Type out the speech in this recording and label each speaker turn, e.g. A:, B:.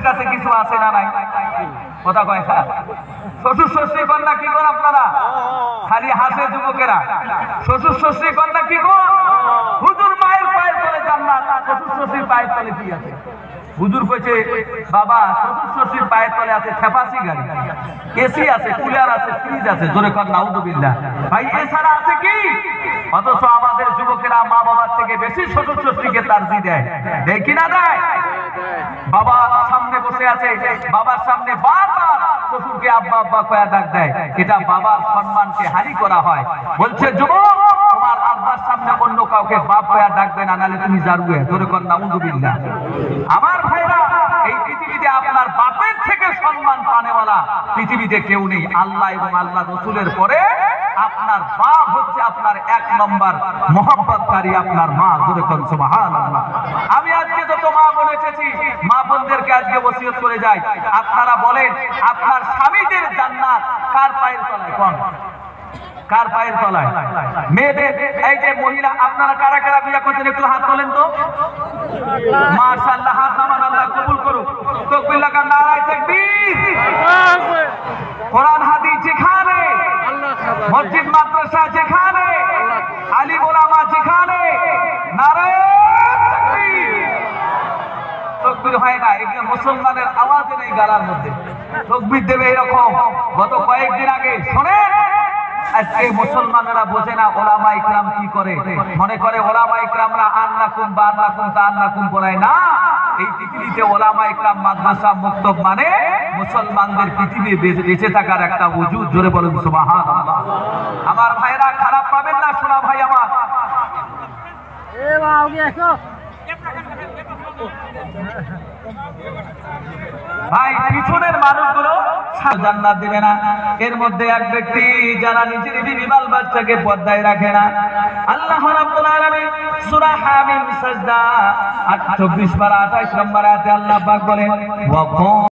A: কাছে কিছু আছে না নাই? কথা কয় না? শ্বশুর শ্বশুরি কন্যা কি করেন আপনারা? খালি হাসে যুবকেরা। শ্বশুর শ্বশুরি কন্যা কি করেন? হুজুর মায়ের পায়ের তলে জান্নাত, শ্বশুর শ্বশুরির পায়ের তলে কি আছে? হুজুর কইছে বাবা শ্বশুর শ্বশুরির পায়ের তলে আছে খেপাসি গাড়ি, এসি আছে, কুলার আছে, ফ্রিজ আছে। জোরে কর নাউযুবিল্লাহ। ভাই এছাড়া আছে কি? অথচ আমাদের যুবকেরা মা বাবার থেকে বেশি শ্বশুর শ্বশুরিকে তারজিহ দেয়। দেয় কি না দেয়? বাবা সামনে বসে আছে, বাবার সামনে বারবার শ্বশুরকে আব্বা আব্বা কয়া ডাক দেয়। এটা বাবার সম্মানকে হানি করা হয়। বলছে যুবক তোমার আব্বার সামনে অন্য কাউকে বাপ কয়া ডাকবে না, নালে তুমি জারুয়ে। জোরে কর নাউযুবিল্লাহ। আমার ভাইরা এই পৃথিবীতে আপনার বাপের থেকে সম্মান পানেওয়ালা পৃথিবীতে কেউ নেই। আল্লাহ এবং আল্লাহ রাসূলের পরে আপনার বাপ হচ্ছে আপনার এক নম্বর মহব্বতকারী আপনার মা। জোরে কর সুবহানাল্লাহ। আমি আজকে যত মা বোন এসেছি, মা বোনদেরকে আজকে ওসিয়ত করে যাই, আপনারা বলেন আপনার স্বামীদের জান্নাত কার পায়ের তলায়? কোন কার পায়ের তলায়? মেয়েদের এই যে মহিলা আপনারা কারা কারা বিয়ে করছেন একটু হাত তোলেন তো। মাশাআল্লাহ, হাত নামান, আল্লাহ কবুল করুক। তাকবীর লাগা, নারায়ে তাকবীর। কোরআন হাদিস যেখানে, মসজিদ মাদ্রাসা যেখানে, আলিম ওলামা যেখানে, নারায়ে তাকবীর। তাকবীর হয় না, এগুলো মুসলমানের আওয়াজে নেই গালার মধ্যে। তাকবীর দেবে এরকম। গত কয়েকদিন আগে শোনেন, আজকে মুসলমানেরা বোঝে না ওলামা ইকরাম কি করে। মনে করে ওলামা ইকরামরা আন্নাকুম বা আন্নাকুম তা আন্নাকুম পড়ায় না। এই পৃথিবীতে ওলামা ইকরাম মাদ্রাসা মুক্তব মানে মুসলমানদের পৃথিবী বেঁচে থাকার একটা ওজুদ। জোরে বলুন সুবহানাল্লাহ। আমার ভাইরা খারাপ পাবেন না, শোনা ভাই আমার। ভাই পিছনের মানুষগুলো জান্নাত দিবে না। এর মধ্যে এক ব্যক্তি যারা নিজের বিবি বাল বাচ্চাকে পর্দায় রাখে না। আল্লাহ রাব্বুল আলামিন সূরা হামিম সাজদা 24 বার 28 নম্বর আয়াতে আল্লাহ পাক বলেন ওয়া